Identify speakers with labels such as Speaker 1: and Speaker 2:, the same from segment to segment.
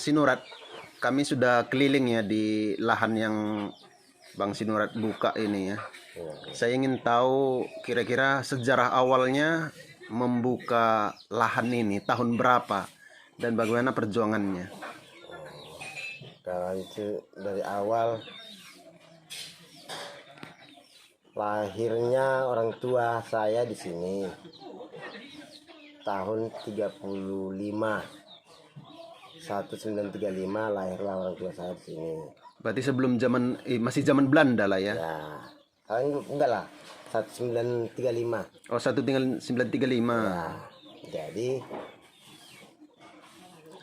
Speaker 1: Sinurat, kami sudah keliling ya di lahan yang Bang Sinurat buka ini ya. Saya ingin tahu kira-kira sejarah awalnya membuka lahan ini tahun berapa dan bagaimana perjuangannya.
Speaker 2: Kalau itu dari awal lahirnya orang tua saya di sini tahun 1935 lahirlah orang tua saya di sini.
Speaker 1: Berarti sebelum zaman masih zaman Belanda lah ya.
Speaker 2: Ya, enggak lah, 1935.
Speaker 1: Oh, 1935.
Speaker 2: Ya, jadi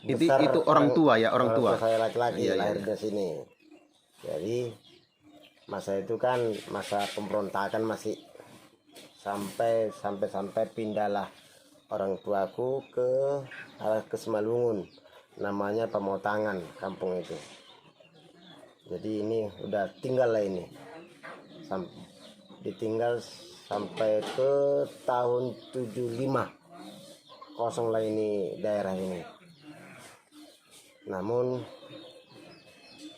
Speaker 1: Itu orang tua ya, orang tua.
Speaker 2: Saya laki-laki
Speaker 1: Iya,
Speaker 2: lahir
Speaker 1: iya.
Speaker 2: di sini. Jadi masa itu kan masa pemberontakan masih sampai pindahlah orang tuaku ke arah ke Simalungun, namanya Pemotangan kampung itu. Jadi ini udah tinggal lah ini, ditinggal sampai ke tahun 75 kosong lah ini daerah ini. Namun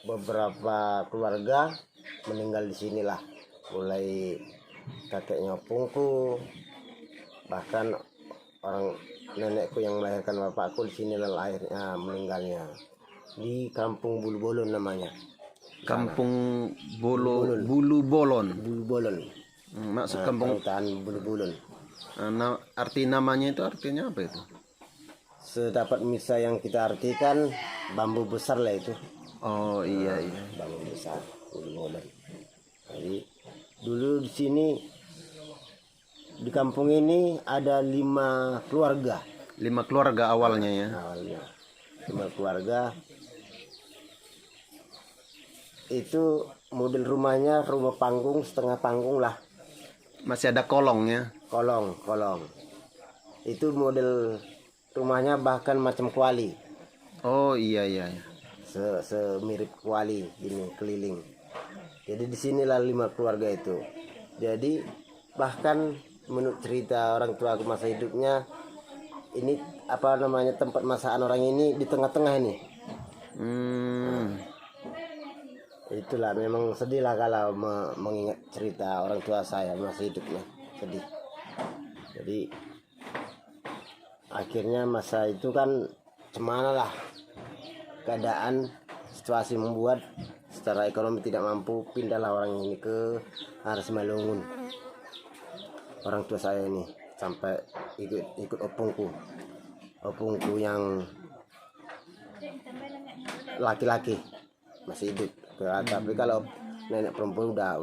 Speaker 2: beberapa keluarga meninggal di sinilah, mulai kakeknya opungku, bahkan orang nenekku yang melahirkan bapakku di sini lahirnya meninggalnya di Kampung Bulu Bolon namanya.
Speaker 1: Kampung Bulu Bolon.
Speaker 2: Bulu Bolon.
Speaker 1: Maksud kampung
Speaker 2: Hutan Bulu Bolon.
Speaker 1: arti namanya itu artinya apa itu?
Speaker 2: Sedapat misa yang kita artikan bambu besar lah itu.
Speaker 1: Oh iya iya.
Speaker 2: Bambu besar Bulu Bolon. Jadi dulu di sini di kampung ini ada 5 keluarga.
Speaker 1: 5 keluarga awalnya ya.
Speaker 2: Awalnya 5 keluarga. Itu model rumahnya rumah panggung, setengah panggung lah,
Speaker 1: Masih ada kolongnya.
Speaker 2: kolong. Itu model rumahnya bahkan macam kuali,
Speaker 1: Oh iya iya. Iya.
Speaker 2: semirip kuali ini keliling. Jadi disinilah 5 keluarga itu. Jadi bahkan menurut cerita orang tua aku masa hidupnya, ini apa namanya tempat masakan orang ini di tengah-tengah ini. Itulah memang sedih lah kalau mengingat cerita orang tua saya masih hidupnya, sedih. Jadi akhirnya masa itu kan cemana lah keadaan, situasi membuat secara ekonomi tidak mampu, pindahlah orang ini ke arah Simalungun. Orang tua saya ini sampai ikut opungku yang laki-laki masih hidup. Tapi kalau nenek perempuan udah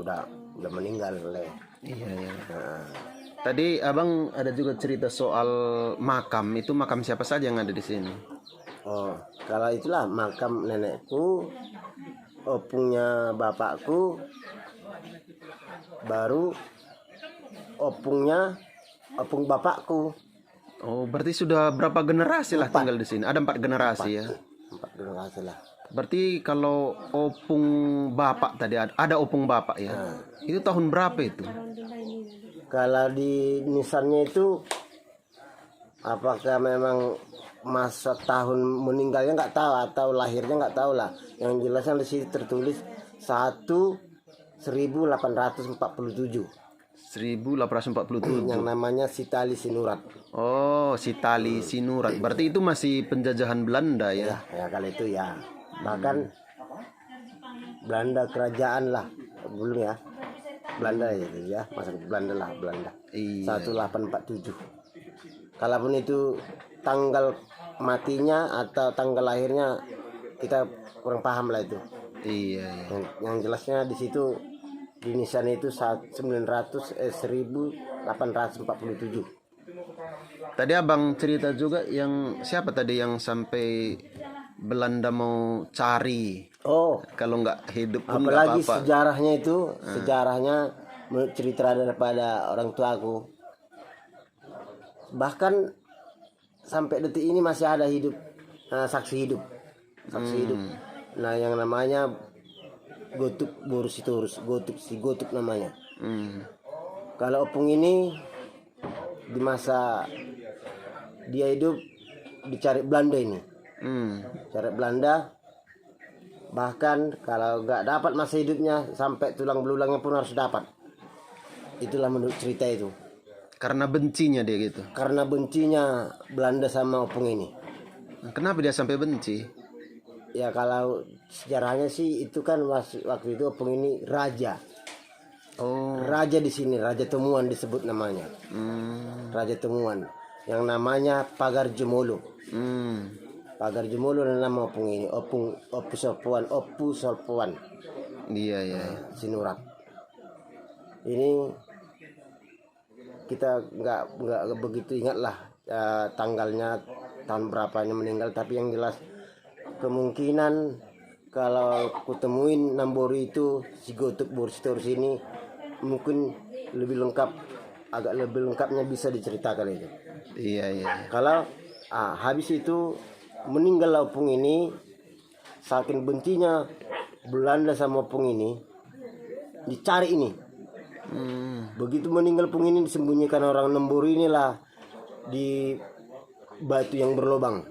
Speaker 2: meninggal oleh.
Speaker 1: Iya iya.
Speaker 2: Nah,
Speaker 1: Tadi abang ada juga cerita soal makam. Itu makam siapa saja yang ada di sini?
Speaker 2: oh, kalau itulah makam nenekku, opungnya bapakku, baru opung bapakku.
Speaker 1: Oh berarti sudah berapa generasi lah tinggal di sini? Ada 4 generasi ya.
Speaker 2: 4 generasi lah.
Speaker 1: Berarti kalau opung bapak tadi ada opung bapak ya. Itu tahun berapa itu?
Speaker 2: Kalau di nisannya itu apakah memang masa tahun meninggalnya nggak tahu atau lahirnya nggak tahu lah. Yang jelasnya di sini tertulis 1847
Speaker 1: 1847.
Speaker 2: yang namanya Sitali Sinurat.
Speaker 1: Oh, Sitali Sinurat. Berarti itu masih penjajahan Belanda ya?
Speaker 2: Ya kali itu ya. Bahkan Belanda kerajaan lah belum ya. Belanda ya, masa Belanda lah, Belanda.
Speaker 1: Iya.
Speaker 2: 1847. Kalaupun itu tanggal matinya atau tanggal lahirnya kita kurang paham lah itu.
Speaker 1: Iya, iya.
Speaker 2: Yang jelasnya di situ di nisan itu 1847.
Speaker 1: Tadi abang cerita juga yang siapa tadi yang sampai Belanda mau cari,
Speaker 2: Oh,
Speaker 1: kalau nggak hidup pun nggak
Speaker 2: apalagi
Speaker 1: apa-apa.
Speaker 2: sejarahnya itu, sejarahnya menurut cerita daripada orang tuaku. Bahkan sampai detik ini masih ada hidup, saksi hidup. Nah, yang namanya Gotuk Borusitorus, Gotuk namanya. Kalau opung ini di masa dia hidup dicari Belanda ini. Coret Belanda. Bahkan kalau nggak dapat masa hidupnya sampai tulang belulangnya pun harus dapat. Itulah menurut cerita itu.
Speaker 1: Karena bencinya dia gitu.
Speaker 2: Karena bencinya Belanda sama Opung ini.
Speaker 1: Nah, kenapa dia sampai benci?
Speaker 2: Ya kalau sejarahnya sih itu kan waktu itu Opung ini raja.
Speaker 1: Oh.
Speaker 2: Raja di sini, Raja Temuan disebut namanya. Raja Temuan. Yang namanya Pagar Jemolo. Pagar Jemolo dan nama Opung ini. Opu Solpuan.
Speaker 1: Iya ya.
Speaker 2: Sinurat. Ini kita nggak begitu ingat lah tanggalnya, tahun berapanya meninggal, tapi yang jelas kemungkinan kalau kutemuin Nambori itu si Gotuk Borstor sini mungkin lebih lengkap, agak lebih lengkapnya bisa diceritakan itu.
Speaker 1: Iya iya.
Speaker 2: Kalau habis itu meninggal Opung ini, saking bencinya Belanda sama Opung ini, dicari ini. Begitu meninggal Opung ini disembunyikan orang Nambori inilah di batu yang berlubang.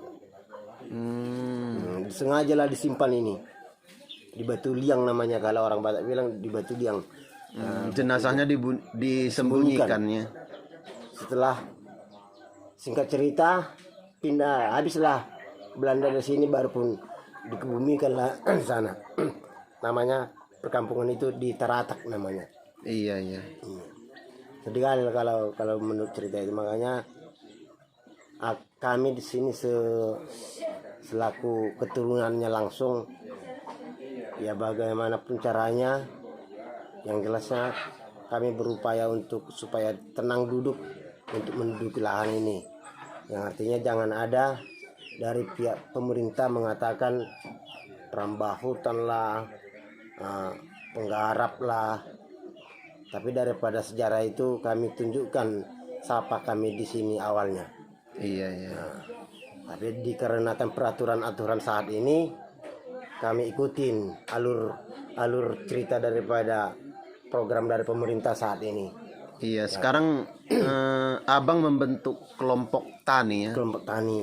Speaker 2: Sengajalah disimpan ini di batu liang namanya, kalau orang Batak bilang di batu liang.
Speaker 1: Jenazahnya disembunyikannya.
Speaker 2: Setelah singkat cerita pindah, habislah Belanda dari sini, baru pun dikebumikanlah sana. Namanya perkampungan itu di Taratak namanya.
Speaker 1: Iya iya.
Speaker 2: Jadi kalau menurut cerita itu, makanya kami di sini selaku keturunannya langsung, ya bagaimanapun caranya, yang jelasnya kami berupaya untuk supaya tenang duduk untuk menduduki lahan ini. Yang artinya jangan ada dari pihak pemerintah mengatakan perambah hutan lah, penggarap lah. Tapi daripada sejarah itu kami tunjukkan siapa kami di sini awalnya.
Speaker 1: Iya iya.
Speaker 2: Tapi dikarenakan peraturan-aturan saat ini, kami ikutin alur cerita daripada program dari pemerintah saat ini.
Speaker 1: Iya, sekarang abang membentuk kelompok tani ya.
Speaker 2: Kelompok tani.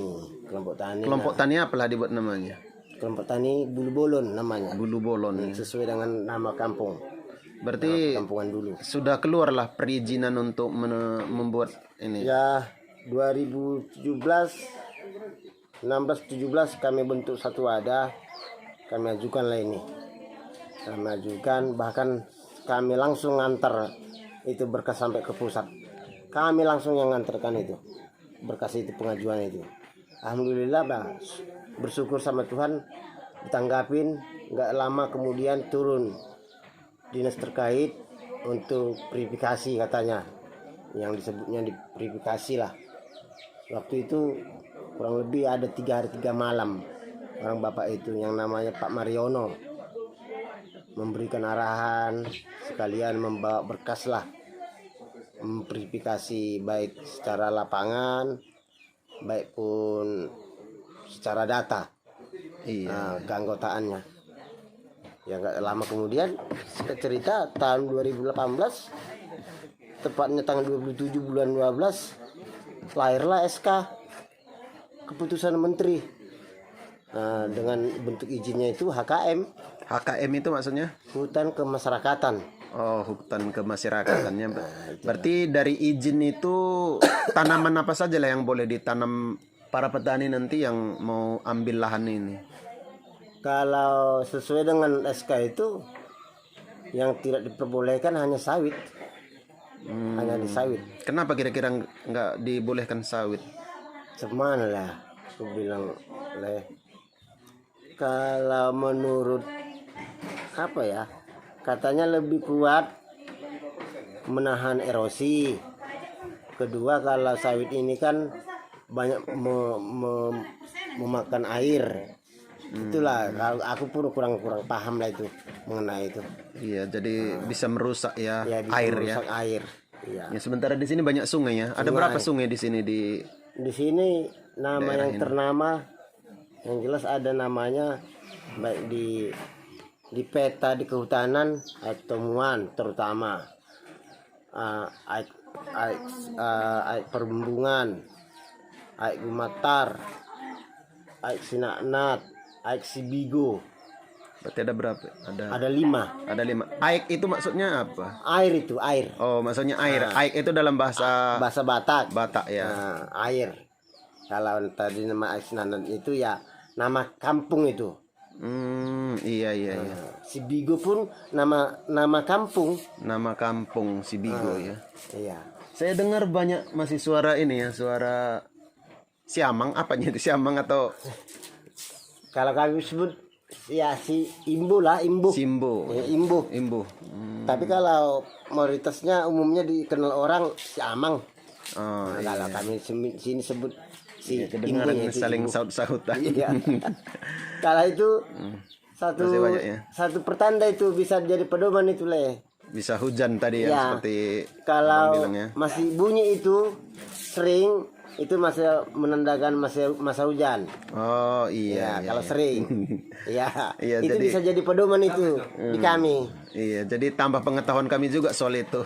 Speaker 1: Kelompok tani apalah dibuat namanya?
Speaker 2: Kelompok tani Bulu Bolon namanya.
Speaker 1: Bulu Bolon.
Speaker 2: Sesuai dengan nama kampung.
Speaker 1: Berarti
Speaker 2: Kampungan dulu.
Speaker 1: sudah keluarlah perizinan untuk membuat ini.
Speaker 2: Ya 2017, 16, 17 kami bentuk satu wadah, kami ajukan lah ini. Kami ajukan, bahkan kami langsung ngantar itu berkas sampai ke pusat. Kami langsung yang ngantarkan itu berkas itu, pengajuan itu. Alhamdulillah bersyukur sama Tuhan, ditanggapin. Nggak lama kemudian turun dinas terkait untuk verifikasi, katanya yang disebutnya di verifikasi lah. Waktu itu kurang lebih ada 3 hari 3 malam orang bapak itu yang namanya Pak Mariono memberikan arahan, sekalian membawa berkas lah, memverifikasi baik secara lapangan baik pun secara data.
Speaker 1: Iya.
Speaker 2: Keanggotaannya. Ya nggak lama kemudian cerita tahun 2018, tepatnya tanggal 27 bulan 12, lahirlah SK keputusan menteri. Dengan bentuk izinnya itu HKM.
Speaker 1: HKM itu maksudnya?
Speaker 2: Hutan kemasyarakatan.
Speaker 1: Oh, hutan kemasyarakatannya. Berarti dari izin itu tanaman apa saja lah yang boleh ditanam para petani nanti yang mau ambil lahan ini?
Speaker 2: Kalau sesuai dengan SK itu yang tidak diperbolehkan hanya sawit. Hanya di sawit.
Speaker 1: Kenapa kira-kira nggak dibolehkan sawit?
Speaker 2: Cuman lah, aku bilang kalau menurut apa ya, katanya lebih kuat menahan erosi. Kedua, kalau sawit ini kan banyak memakan air. Itulah, kalau aku pun kurang paham lah itu mengenai itu.
Speaker 1: Iya, jadi bisa merusak ya,
Speaker 2: Bisa
Speaker 1: air
Speaker 2: merusak
Speaker 1: ya.
Speaker 2: air. Iya.
Speaker 1: Ya, sementara di sini banyak sungai ya. Ada berapa sungai di sini di?
Speaker 2: Di sini nama
Speaker 1: daerah
Speaker 2: yang
Speaker 1: ini?
Speaker 2: ternama, yang jelas ada namanya baik di peta di kehutanan Temuan terutama, Aik Perbembungan, Aik Gumatar, Aik Sinaknat, Aik Sibigo.
Speaker 1: Berarti ada berapa?
Speaker 2: Ada 5.
Speaker 1: Ada 5. Aik itu maksudnya apa?
Speaker 2: Air itu, air.
Speaker 1: Oh, maksudnya air. Aik itu dalam bahasa
Speaker 2: Bahasa Batak.
Speaker 1: Batak ya.
Speaker 2: Air. Kalau tadi nama Aik Sinaknat itu ya nama kampung itu.
Speaker 1: Iya iya iya.
Speaker 2: Sibigo pun nama kampung.
Speaker 1: Nama kampung Sibigo ya.
Speaker 2: Iya.
Speaker 1: Saya dengar banyak masih suara ini ya, suara siamang, apanya itu siamang atau
Speaker 2: Kalau kami sebut ya si imbu lah, imbu.
Speaker 1: simbo?
Speaker 2: Imbu.
Speaker 1: Imbu.
Speaker 2: Tapi kalau mayoritasnya umumnya dikenal orang si amang.
Speaker 1: Oh,
Speaker 2: Nah, kalau kami sini sebut si
Speaker 1: kedengaran
Speaker 2: imbu itu
Speaker 1: saling
Speaker 2: imbu.
Speaker 1: saut-sautan.
Speaker 2: Iya. Kalau itu satu
Speaker 1: Masih banyak ya?
Speaker 2: satu pertanda itu bisa jadi pedoman itu leh.
Speaker 1: Bisa hujan tadi ya,
Speaker 2: Ya.
Speaker 1: seperti
Speaker 2: Kalau
Speaker 1: abang bilang ya.
Speaker 2: masih bunyi itu sering itu masih menandakan masa hujan.
Speaker 1: Oh iya.
Speaker 2: Ya, kalau sering. Ya.
Speaker 1: Iya,
Speaker 2: Itu
Speaker 1: jadi-
Speaker 2: bisa jadi pedoman itu di kami.
Speaker 1: Iya, jadi tambah pengetahuan kami juga soal itu.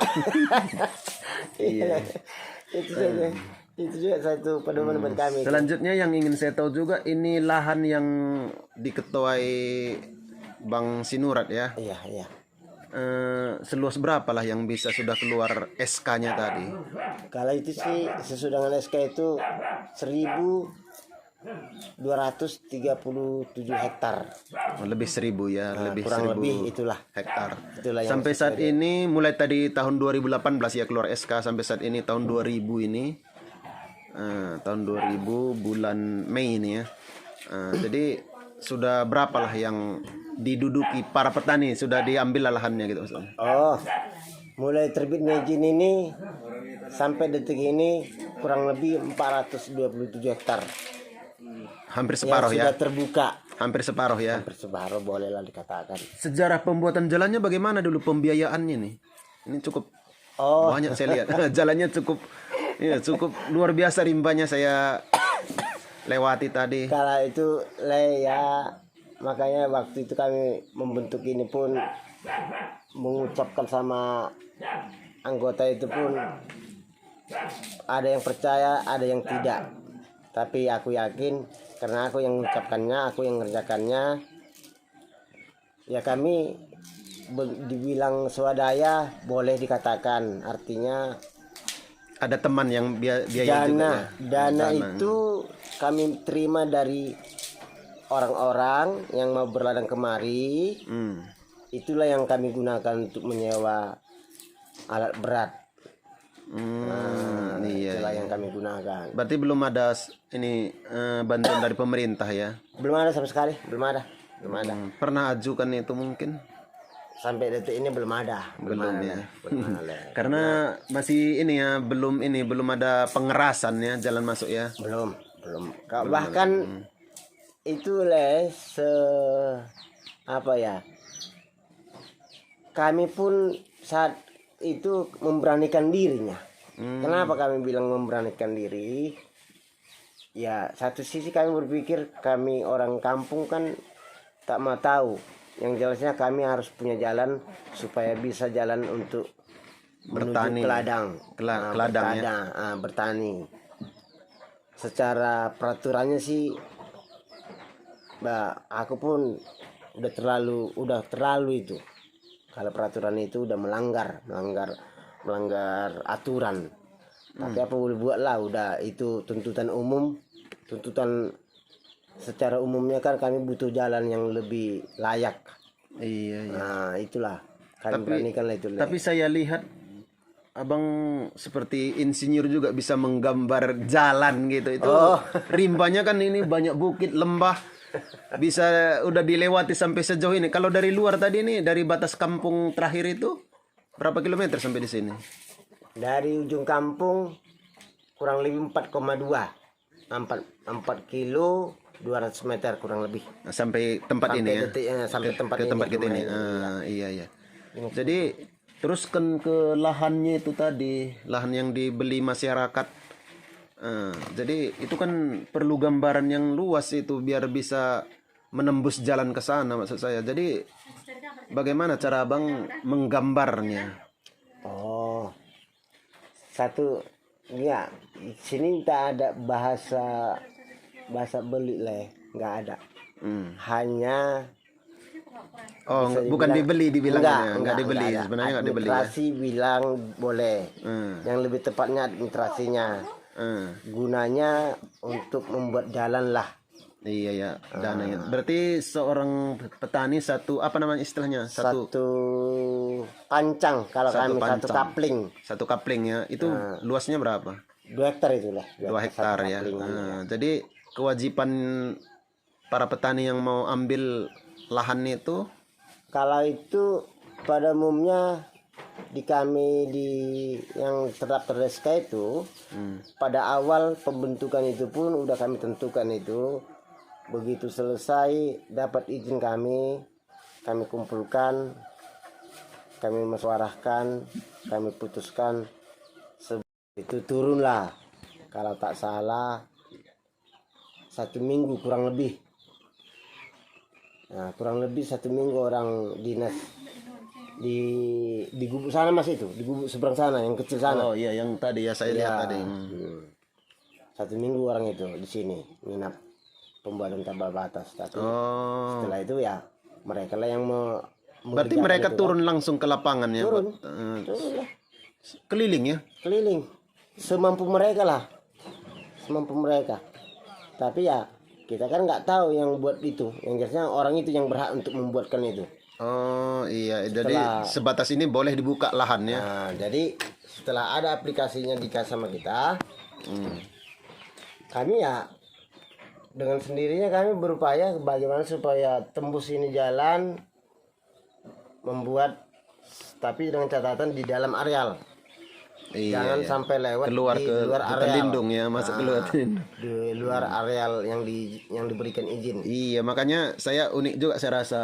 Speaker 2: Iya. Itu saja. Itu juga satu pedoman buat kami.
Speaker 1: Selanjutnya yang ingin saya tahu juga, ini lahan yang diketuai Bang Sinurat ya.
Speaker 2: Iya, iya.
Speaker 1: Seluas berapa lah yang bisa sudah keluar SK-nya tadi?
Speaker 2: Kalau itu sih sesudah dengan SK itu 1.237 hektar.
Speaker 1: Lebih 1.000 ya, lebih
Speaker 2: Kurang
Speaker 1: 1.000
Speaker 2: lebih itulah.
Speaker 1: hektar.
Speaker 2: Itulah yang
Speaker 1: Sampai saat ini mulai tadi tahun 2018 ya keluar SK, sampai saat ini tahun 2000 ini tahun 2000 bulan Mei ini ya. Jadi sudah berapa lah yang diduduki para petani, sudah diambil lahannya gitu maksudnya?
Speaker 2: Oh, mulai terbitnya izin ini sampai detik ini kurang lebih 427 hektar
Speaker 1: Hampir
Speaker 2: yang
Speaker 1: separuh
Speaker 2: sudah
Speaker 1: ya.
Speaker 2: terbuka.
Speaker 1: Hampir separuh ya.
Speaker 2: Hampir separuh bolehlah dikatakan.
Speaker 1: Sejarah pembuatan jalannya bagaimana dulu pembiayaannya nih? Ini cukup
Speaker 2: Oh,
Speaker 1: banyak saya lihat. Jalannya cukup cukup luar biasa, rimbanya saya lewati tadi.
Speaker 2: kalau itu ya makanya waktu itu kami membentuk ini pun mengucapkan sama anggota itu pun ada yang percaya, ada yang tidak. Tapi aku yakin karena aku yang mengucapkannya, aku yang mengerjakannya, ya kami dibilang swadaya boleh dikatakan. Artinya
Speaker 1: Ada teman yang biaya juga ya.
Speaker 2: dana itu kami terima dari orang-orang yang mau berladang kemari. Itulah yang kami gunakan untuk menyewa alat berat.
Speaker 1: Iya.
Speaker 2: Itulah yang kami gunakan.
Speaker 1: Berarti belum ada ini bantuan dari pemerintah ya?
Speaker 2: Belum ada sama sekali, belum ada.
Speaker 1: Pernah ajukan itu mungkin?
Speaker 2: Sampai detik ini belum ada.
Speaker 1: Belum
Speaker 2: ada.
Speaker 1: ya.
Speaker 2: Belum ada.
Speaker 1: Karena masih ini ya, belum ada pengerasan ya jalan masuk ya.
Speaker 2: Belum. Bahkan itu apa ya? Kami pun saat itu memberanikan dirinya. Kenapa kami bilang memberanikan diri? Ya, satu sisi kami berpikir kami orang kampung kan tak mau tahu. Yang jelasnya kami harus punya jalan supaya bisa jalan untuk
Speaker 1: Bertani.
Speaker 2: menuju ke ladang.
Speaker 1: Ladang ya.
Speaker 2: Bertani. Secara peraturannya sih, aku pun udah terlalu itu. Kalau peraturan itu udah melanggar aturan. Tapi apa boleh buat lah, udah itu tuntutan umum. Tuntutan secara umumnya kan kami butuh jalan yang lebih layak.
Speaker 1: Iya.
Speaker 2: Nah, itulah kami beranikan lah itu.
Speaker 1: Tapi saya lihat abang seperti insinyur juga bisa menggambar jalan gitu. Itu rimbanya kan ini banyak bukit, lembah. Bisa udah dilewati sampai sejauh ini. Kalau dari luar tadi nih, dari batas kampung terakhir itu berapa kilometer sampai di sini?
Speaker 2: Dari ujung kampung kurang lebih 4,2. 4 kilo 200 meter kurang lebih.
Speaker 1: Nah, sampai tempat ini ya.
Speaker 2: Sampai tempat
Speaker 1: ke tempat kita ini. Iya. Jadi teruskan ke lahannya itu tadi, lahan yang dibeli masyarakat. Jadi itu kan perlu gambaran yang luas itu biar bisa menembus jalan ke sana maksud saya. Jadi bagaimana cara abang menggambarnya?
Speaker 2: Oh, satu ya sini tak ada bahasa beli lah. nggak ada.
Speaker 1: Hmm.
Speaker 2: Hanya
Speaker 1: Oh,
Speaker 2: bisa
Speaker 1: bukan
Speaker 2: dibilang-
Speaker 1: dibeli, dibilangnya nggak dibeli.
Speaker 2: nggak ada.
Speaker 1: Sebenarnya nggak dibeli. Ya?
Speaker 2: Administrasi bilang boleh.
Speaker 1: Hmm.
Speaker 2: Yang lebih tepatnya administrasinya.
Speaker 1: Hmm.
Speaker 2: Gunanya untuk membuat jalan lah.
Speaker 1: Iya ya, dananya. Berarti seorang petani satu apa namanya istilahnya?
Speaker 2: Satu pancang kalau
Speaker 1: Satu
Speaker 2: kami satu
Speaker 1: pancang.
Speaker 2: kapling.
Speaker 1: Satu kapling ya. Itu luasnya berapa?
Speaker 2: 2 hektar itulah.
Speaker 1: 2 hektar
Speaker 2: satu
Speaker 1: ya.
Speaker 2: kapling.
Speaker 1: Nah, jadi kewajiban para petani yang mau ambil lahan itu
Speaker 2: Kalau itu pada umumnya di kami yang terdaftar SK itu pada awal pembentukan itu pun udah kami tentukan itu, begitu selesai dapat izin kami kumpulkan, kami musyawarahkan, kami putuskan itu turunlah kalau tak salah 1 minggu kurang lebih. Nah, kurang lebih 1 minggu orang dinas di gubuk sana mas itu, di gubuk seberang sana yang kecil sana.
Speaker 1: oh iya yang tadi ya saya lihat tadi.
Speaker 2: 1 minggu orang itu di sini nginap pembuatan tabel batas. Tapi
Speaker 1: Oh.
Speaker 2: setelah itu ya mereka lah yang
Speaker 1: Berarti
Speaker 2: mengerjakan
Speaker 1: mereka
Speaker 2: itu,
Speaker 1: turun langsung ke lapangan ya.
Speaker 2: Turun.
Speaker 1: Turun keliling ya.
Speaker 2: keliling semampu mereka lah, semampu mereka. Tapi ya kita kan nggak tahu yang buat itu, yang jelasnya orang itu yang berhak untuk membuatkan itu.
Speaker 1: Oh iya, jadi sebatas ini boleh dibuka lahannya.
Speaker 2: Nah, jadi setelah ada aplikasinya dikasih sama kita, kami ya dengan sendirinya kami berupaya bagaimana supaya tembus ini jalan, membuat tapi dengan catatan di dalam areal.
Speaker 1: Iya,
Speaker 2: Jangan
Speaker 1: iya.
Speaker 2: sampai lewat
Speaker 1: Keluar
Speaker 2: di
Speaker 1: ke
Speaker 2: luar
Speaker 1: hutan
Speaker 2: areal.
Speaker 1: lindung ya, masuk keluar.
Speaker 2: Di luar areal yang diberikan izin.
Speaker 1: Iya, makanya saya unik juga saya rasa.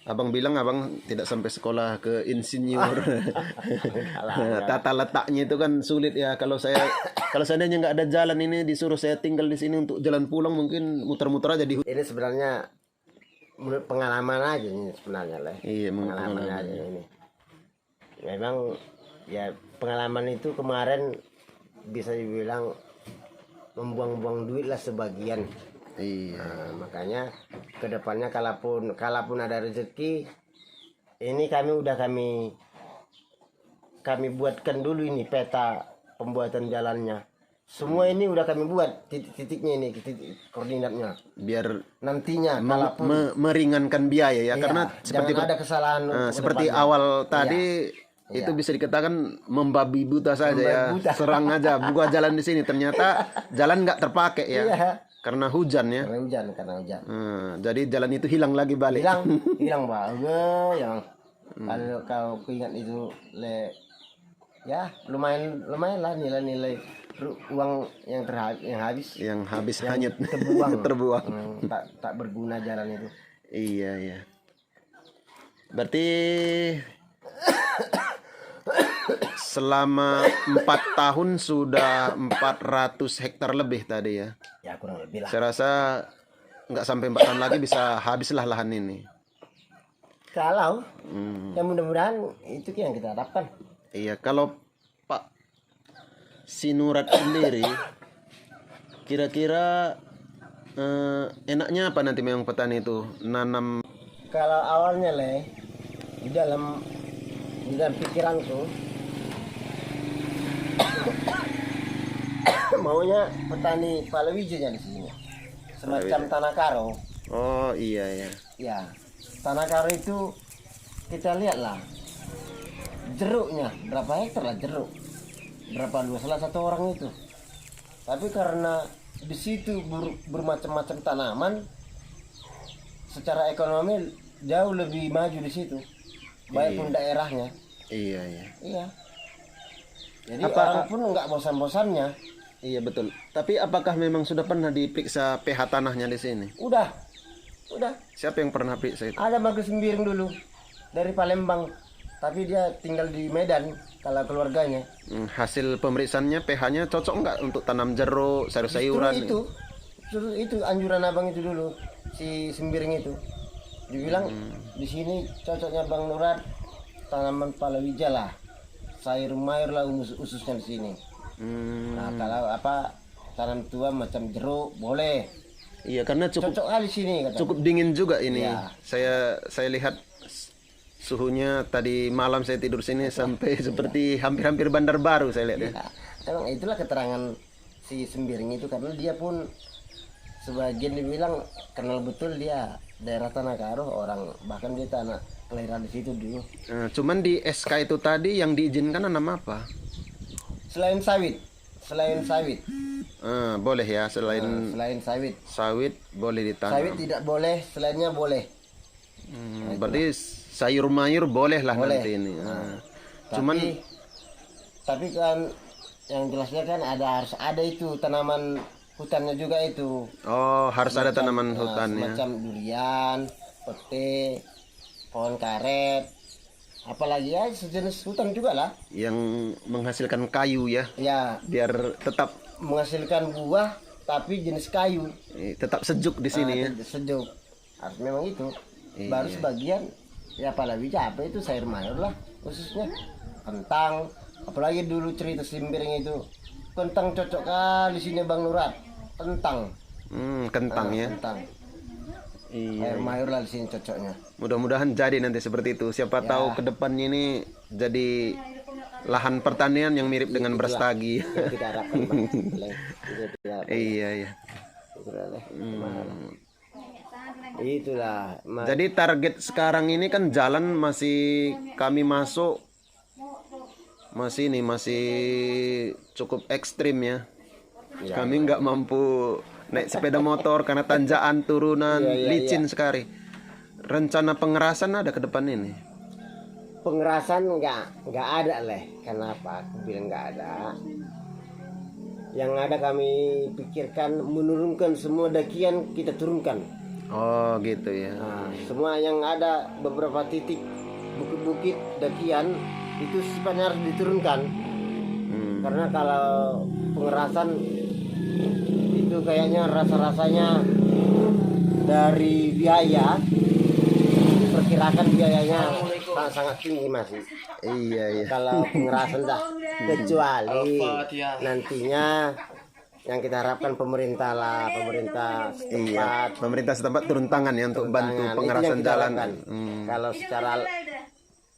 Speaker 1: Abang bilang abang tidak sampai sekolah ke insinyur. Tata letaknya itu kan sulit ya. Kalau seandainya nggak ada jalan ini disuruh saya tinggal di sini untuk jalan pulang mungkin muter-muter aja di
Speaker 2: Ini sebenarnya menurut pengalaman aja ini sebenarnya lah.
Speaker 1: Iya,
Speaker 2: Pengalaman aja ini. Memang ya pengalaman itu kemarin bisa dibilang membuang-buang duit lah sebagian.
Speaker 1: Iya.
Speaker 2: Nah, makanya kedepannya kalaupun ada rezeki ini kami buatkan dulu ini peta pembuatan jalannya. Semua ini udah kami buat titik-titiknya ini, titik koordinatnya.
Speaker 1: Biar
Speaker 2: Nantinya kalaupun
Speaker 1: meringankan biaya ya,
Speaker 2: iya,
Speaker 1: karena seperti
Speaker 2: jangan ada kesalahan
Speaker 1: seperti
Speaker 2: kedepannya.
Speaker 1: awal tadi itu bisa dikatakan membabi buta saja ya,
Speaker 2: buta.
Speaker 1: serang aja buka jalan di sini ternyata jalan nggak terpakai ya,
Speaker 2: Iya.
Speaker 1: karena hujan ya.
Speaker 2: Karena hujan.
Speaker 1: Jadi jalan itu hilang lagi balik.
Speaker 2: hilang banget yang kalau kau ingat itu ya lumayan lah nilai uang yang habis
Speaker 1: yang habis hanyut
Speaker 2: terbuang.
Speaker 1: terbuang.
Speaker 2: Tak berguna jalan itu.
Speaker 1: Iya iya. Berarti selama 4 tahun sudah 400 hektar lebih tadi ya.
Speaker 2: Ya kurang lebih lah.
Speaker 1: Saya rasa nggak sampai 4 tahun lagi bisa habislah lahan ini.
Speaker 2: Kalau ya mudah-mudahan itu yang kita harapkan.
Speaker 1: Iya, kalau Pak Sinurat sendiri kira-kira enaknya apa nanti memang petani itu nanam?
Speaker 2: Kalau awalnya di dalam pikiranku maunya petani palawija di sini, semacam tanah karo.
Speaker 1: Oh iya ya.
Speaker 2: Ya, tanah karo itu kita lihatlah jeruknya berapa hektar lah jeruk, berapa luas salah satu orang itu. Tapi karena di situ bermacam-macam tanaman, secara ekonomi jauh lebih maju di situ, baik pun daerahnya.
Speaker 1: Iya iya.
Speaker 2: Iya. Jadi orang pun nggak bosan-bosannya.
Speaker 1: Iya betul. Tapi apakah memang sudah pernah diperiksa pH tanahnya di sini?
Speaker 2: Udah.
Speaker 1: Siapa yang pernah periksa itu?
Speaker 2: Ada Bagus Sembiring dulu dari Palembang, tapi dia tinggal di Medan kalau keluarganya.
Speaker 1: Hasil pemeriksaannya pH-nya cocok nggak untuk tanam jeruk, sayur-sayuran?
Speaker 2: Itu anjuran abang itu dulu, si Sembiring itu. Dibilang di sini cocoknya Bang Nurat tanaman palawija lah, sayur mayur lah khususnya di sini. Nah kalau tanam tua macam jeruk boleh,
Speaker 1: Iya, karena cukup
Speaker 2: cocok kali sini kata.
Speaker 1: cukup dingin juga ini.
Speaker 2: Iya.
Speaker 1: Saya lihat suhunya tadi malam saya tidur sini sampai seperti hampir-hampir Bandar Baru saya lihat ya.
Speaker 2: Ya, emang itulah keterangan si Sembiring itu, karena dia pun sebagian dibilang kenal betul dia daerah Tanah Karo, orang bahkan dia tanah kelahiran di situ dulu.
Speaker 1: Cuman di SK itu tadi yang diizinkan nanam apa?
Speaker 2: Selain sawit,
Speaker 1: Boleh ya, selain
Speaker 2: selain sawit,
Speaker 1: sawit boleh ditanam.
Speaker 2: sawit tidak boleh, selainnya boleh.
Speaker 1: Berarti sayur mayur boleh lah
Speaker 2: Boleh.
Speaker 1: nanti ini. Cuman
Speaker 2: Tapi kan yang jelasnya kan harus ada itu tanaman hutannya juga itu.
Speaker 1: harus ada tanaman hutannya.
Speaker 2: Semacam durian, pete, pohon karet, apalagi ya sejenis hutan juga lah.
Speaker 1: Yang menghasilkan kayu ya,
Speaker 2: Ya,
Speaker 1: biar tetap
Speaker 2: menghasilkan buah tapi jenis kayu.
Speaker 1: tetap sejuk di sini ya.
Speaker 2: Sejuk. Harus memang itu.
Speaker 1: Iya.
Speaker 2: Baru sebagian ya apalagi apa itu sayur mayur lah khususnya kentang. Apalagi dulu cerita Sembiring itu kentang cocok kali sini Bang Nurat. Kentang.
Speaker 1: Kentang ya.
Speaker 2: Kentang.
Speaker 1: Iya.
Speaker 2: Sayur mayur lah di sini cocoknya.
Speaker 1: Mudah-mudahan jadi nanti seperti itu. Siapa
Speaker 2: Ya.
Speaker 1: tahu ke depannya ini jadi lahan pertanian yang mirip dengan Brastagi.
Speaker 2: Yang kita harapkan Bang. Itu kita harapkan.
Speaker 1: Iya, iya.
Speaker 2: Itulah. Itulah.
Speaker 1: Jadi target sekarang ini kan jalan masih kami masuk masih cukup ekstrim ya. Kami nggak mampu naik sepeda motor karena tanjakan turunan licin sekali. Rencana pengerasan ada ke depan ini?
Speaker 2: Pengerasan nggak ada leh. Kenapa aku bilang nggak ada? Yang ada kami pikirkan menurunkan semua dakian, kita turunkan.
Speaker 1: Oh gitu ya.
Speaker 2: Nah, semua yang ada beberapa titik bukit-bukit dakian itu sebenarnya harus diturunkan. Karena kalau pengerasan itu kayaknya rasa-rasanya dari biaya, perkirakan biayanya sangat tinggi masih.
Speaker 1: Iya, iya.
Speaker 2: Kalau pengerasan dah, kecuali nantinya yang kita harapkan pemerintah lah, pemerintah setempat.
Speaker 1: Pemerintah setempat turun tangan ya untuk bantu
Speaker 2: Tangan. Itu
Speaker 1: pengerasan
Speaker 2: yang kita
Speaker 1: jalan.
Speaker 2: harapkan. Kalau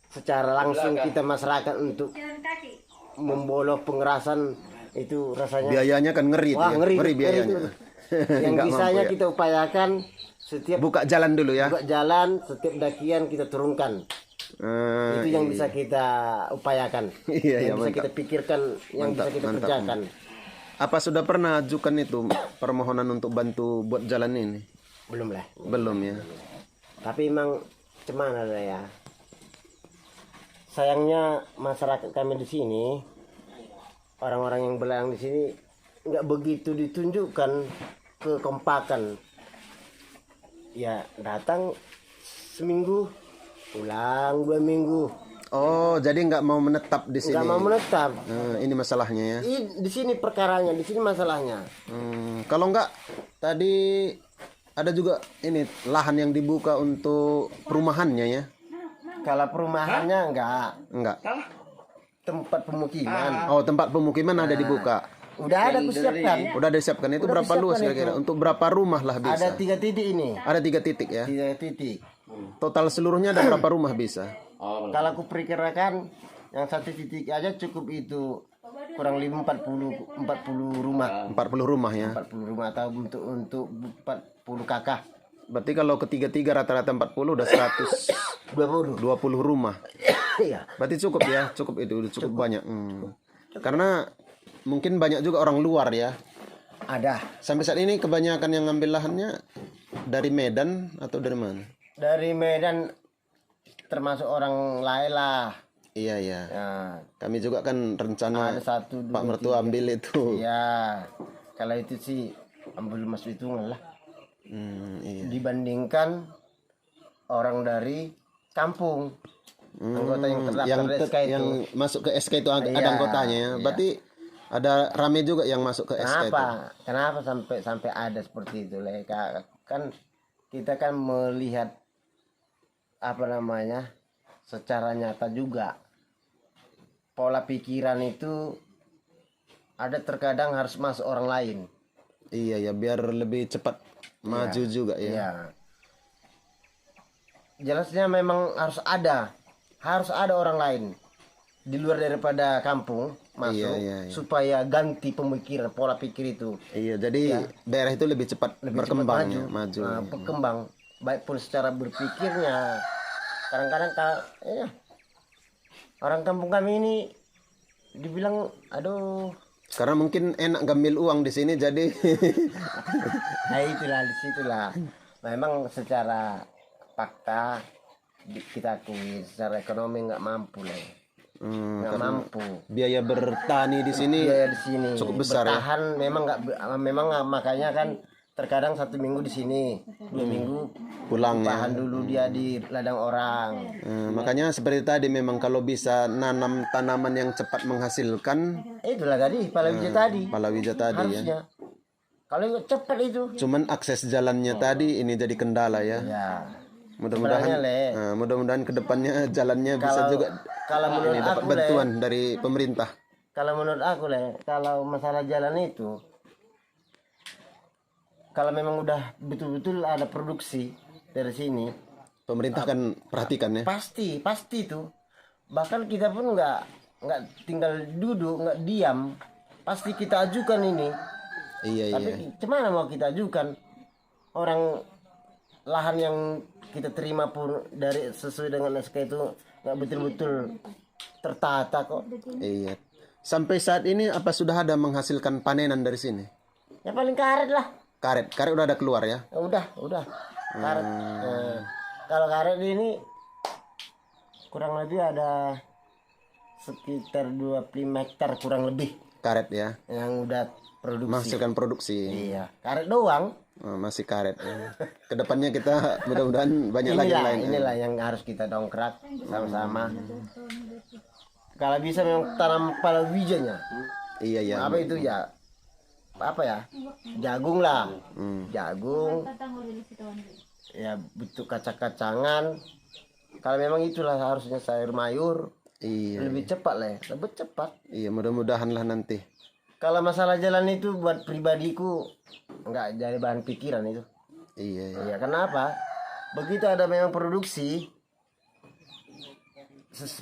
Speaker 2: secara langsung kita masyarakat untuk membolok pengerasan itu rasanya
Speaker 1: Biayanya kan ngeri tuh
Speaker 2: wah,
Speaker 1: ya.
Speaker 2: ngeri
Speaker 1: biayanya.
Speaker 2: itu. Yang
Speaker 1: Nggak
Speaker 2: bisanya
Speaker 1: mampu ya.
Speaker 2: kita upayakan setiap
Speaker 1: Buka jalan dulu ya.
Speaker 2: buka jalan, setiap dakian kita turunkan. Itu yang bisa kita upayakan.
Speaker 1: Iya, iya,
Speaker 2: yang bisa
Speaker 1: mantap.
Speaker 2: kita pikirkan, yang bisa kita kerjakan.
Speaker 1: Apa sudah pernah ajukan itu permohonan untuk bantu buat jalan ini?
Speaker 2: Belum lah.
Speaker 1: Belum ya.
Speaker 2: Tapi emang cemana lah ya. Sayangnya masyarakat kami di sini, orang-orang yang belang di sini nggak begitu ditunjukkan kekompakan. Ya datang seminggu, pulang 2 minggu.
Speaker 1: Oh, jadi nggak mau menetap di sini.
Speaker 2: Nggak mau menetap.
Speaker 1: Ini masalahnya ya.
Speaker 2: Di sini perkaranya, di sini masalahnya.
Speaker 1: Kalau nggak tadi ada juga ini lahan yang dibuka untuk perumahannya ya.
Speaker 2: Kalau perumahannya
Speaker 1: Enggak.
Speaker 2: tempat pemukiman.
Speaker 1: Oh, tempat pemukiman ada dibuka.
Speaker 2: Udah ada kusiapkan.
Speaker 1: Udah disiapkan itu
Speaker 2: Udah
Speaker 1: berapa luas
Speaker 2: disiapkan
Speaker 1: kira-kira?
Speaker 2: itu.
Speaker 1: Untuk berapa rumah lah bisa?
Speaker 2: Ada 3 titik ini.
Speaker 1: Ada 3 titik ya.
Speaker 2: 3 titik.
Speaker 1: Total seluruhnya ada berapa rumah bisa?
Speaker 2: Kalau aku perkirakan yang 1 titik aja cukup itu kurang lebih 40 rumah.
Speaker 1: 40 rumah ya.
Speaker 2: 40 rumah atau untuk 40 kakak.
Speaker 1: Berarti kalau ketiga-tiga rata-rata 40 udah 120 rumah.
Speaker 2: Iya.
Speaker 1: Berarti cukup ya, cukup itu udah cukup banyak. Karena mungkin banyak juga orang luar ya.
Speaker 2: Ada.
Speaker 1: Sampai saat ini kebanyakan yang ngambil lahannya dari Medan atau dari mana?
Speaker 2: Dari Medan termasuk orang lain lah.
Speaker 1: Iya ya.
Speaker 2: Ya,
Speaker 1: Kami juga kan rencana
Speaker 2: ada 1, 2,
Speaker 1: Pak Mertua ambil itu.
Speaker 2: ya. Kalau itu sih ambil masuk hitungan lah.
Speaker 1: Iya.
Speaker 2: Dibandingkan orang dari kampung. Anggota yang terdaftar SK itu.
Speaker 1: yang masuk ke SK itu ada
Speaker 2: Iya,
Speaker 1: anggotanya ya.
Speaker 2: iya.
Speaker 1: Berarti ada rame juga yang masuk ke SK itu.
Speaker 2: Kenapa sampai ada seperti itu, Le? Kan kita kan melihat apa namanya? Secara nyata juga pola pikiran itu ada terkadang harus masuk orang lain.
Speaker 1: Iya ya, biar lebih cepat maju juga ya.
Speaker 2: Iya. Jelasnya memang harus ada orang lain di luar daripada kampung masuk
Speaker 1: Iya.
Speaker 2: supaya ganti pemikiran, pola pikir itu
Speaker 1: Iya, jadi daerah itu lebih cepat berkembang
Speaker 2: cepat
Speaker 1: ya, maju.
Speaker 2: Nah, berkembang baik pun secara berpikirnya. Kadang-kadang orang kampung kami ini dibilang aduh,
Speaker 1: Karena mungkin enak ngambil uang di sini jadi
Speaker 2: nah itulah disitulah memang secara fakta kita akui secara ekonomi nggak mampu lah, nggak mampu.
Speaker 1: biaya bertani di sini
Speaker 2: Biaya di sini
Speaker 1: cukup besar ya.
Speaker 2: bertahan memang makanya kan terkadang 1 minggu di sini, 2 minggu
Speaker 1: Pulang ya.
Speaker 2: bahan dulu dia di ladang orang.
Speaker 1: Makanya seperti tadi memang kalau bisa nanam tanaman yang cepat menghasilkan
Speaker 2: Itulah tadi palawija tadi
Speaker 1: palawija tadi ya.
Speaker 2: harusnya kalau cepat itu
Speaker 1: Cuman akses jalannya tadi ini jadi kendala ya.
Speaker 2: ya.
Speaker 1: Mudah-mudahan
Speaker 2: Sebenarnya, Le,
Speaker 1: mudah-mudahan kedepannya jalannya bisa juga
Speaker 2: kalau menurut
Speaker 1: ini dapat
Speaker 2: aku, Le,
Speaker 1: bantuan dari pemerintah.
Speaker 2: kalau menurut aku kalau masalah jalan itu kalau memang udah betul-betul ada produksi dari sini
Speaker 1: Pemerintah kan perhatikan ya.
Speaker 2: pasti itu, bahkan kita pun nggak tinggal duduk nggak diam, pasti kita ajukan ini.
Speaker 1: Iya.
Speaker 2: Tapi gimana mau kita ajukan orang lahan yang kita terima pun dari sesuai dengan SK itu nggak betul-betul tertata kok.
Speaker 1: Iya. Sampai saat ini apa sudah ada menghasilkan panenan dari sini?
Speaker 2: Ya paling karet lah.
Speaker 1: Karet udah ada keluar ya.
Speaker 2: Ya udah karet. Kalau karet ini kurang lebih ada sekitar 25 hektar kurang lebih
Speaker 1: Karet ya.
Speaker 2: yang udah produksi.
Speaker 1: Menghasilkan produksi.
Speaker 2: Iya, karet doang.
Speaker 1: Masih karet ya. Kedepannya kita mudah-mudahan banyak lagi yang lain.
Speaker 2: Inilah yang harus kita dongkrak sama-sama. Kalau bisa memang tanam palawijanya.
Speaker 1: Iya.
Speaker 2: Apa itu ya? Apa ya? Jagung lah. Jagung. Ya bentuk kacang-kacangan. Kalau memang itulah harusnya sayur mayur.
Speaker 1: Iya.
Speaker 2: Lebih cepat lah, lebih cepat.
Speaker 1: Iya, mudah-mudahan lah nanti.
Speaker 2: Kalau masalah jalan itu buat pribadiku nggak jadi bahan pikiran itu.
Speaker 1: Iya.
Speaker 2: Ya kenapa? Begitu ada memang produksi,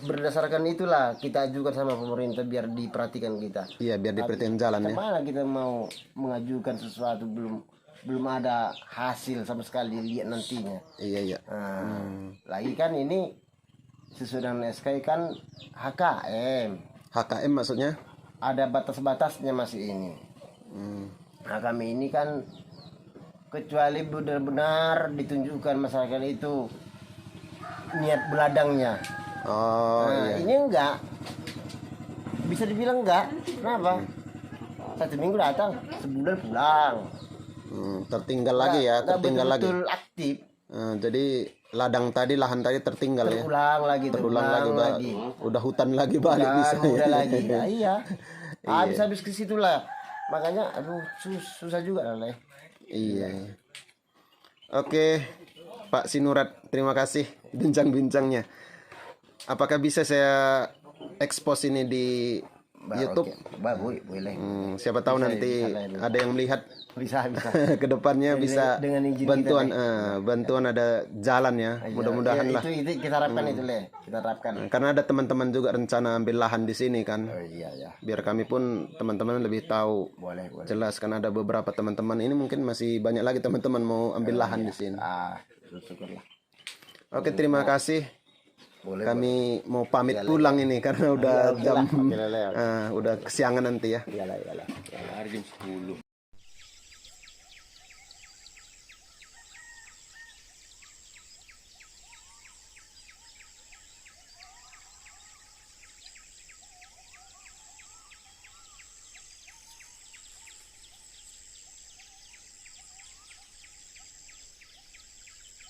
Speaker 2: berdasarkan itulah kita ajukan sama pemerintah biar diperhatikan kita.
Speaker 1: Iya, biar diperhatikan jalan ya.
Speaker 2: Kemana kita mau mengajukan sesuatu belum ada hasil sama sekali lihat nantinya.
Speaker 1: Iya.
Speaker 2: Nah, lagi kan ini sesuai dengan SK kan HKM.
Speaker 1: HKM maksudnya?
Speaker 2: Ada batas-batasnya masih ini. Nah kami ini kan kecuali benar-benar ditunjukkan masyarakat itu niat beladangnya.
Speaker 1: Oh
Speaker 2: Nah,
Speaker 1: iya.
Speaker 2: ini enggak, bisa dibilang enggak. Kenapa? 1 minggu datang, sebulan pulang.
Speaker 1: Tertinggal lagi ya,
Speaker 2: Enggak
Speaker 1: tertinggal lagi.
Speaker 2: betul aktif.
Speaker 1: Jadi lahan tadi tertinggal ya.
Speaker 2: Terulang lagi.
Speaker 1: Udah hutan lagi balik bisa.
Speaker 2: Udah lagi. Nah, iya. Habis ke situlah. Makanya aduh susah juga lah.
Speaker 1: Iya. Oke, Pak Sinurat, terima kasih bincang-bincangnya. Apakah bisa saya expose ini di YouTube?
Speaker 2: Boleh.
Speaker 1: Siapa tahu nanti ada yang melihat
Speaker 2: Bisa.
Speaker 1: kedepannya bisa
Speaker 2: dengan izin
Speaker 1: bantuan bantuan ada jalan ya. Mudah-mudahan lah.
Speaker 2: Itu kita harapkan itu kita harapkan.
Speaker 1: Karena ada teman-teman juga rencana ambil lahan di sini kan.
Speaker 2: Iya.
Speaker 1: Biar kami pun teman-teman lebih tahu.
Speaker 2: Boleh.
Speaker 1: Jelas kan ada beberapa teman-teman ini mungkin masih banyak lagi teman-teman mau ambil lahan di sini.
Speaker 2: Syukurlah.
Speaker 1: Oke, terima kasih.
Speaker 2: Boleh.
Speaker 1: Kami mau pamit pulang ini karena udah jam
Speaker 2: Oke lah.
Speaker 1: udah kesiangan nanti ya.
Speaker 2: Iyalah. Hari jam 10.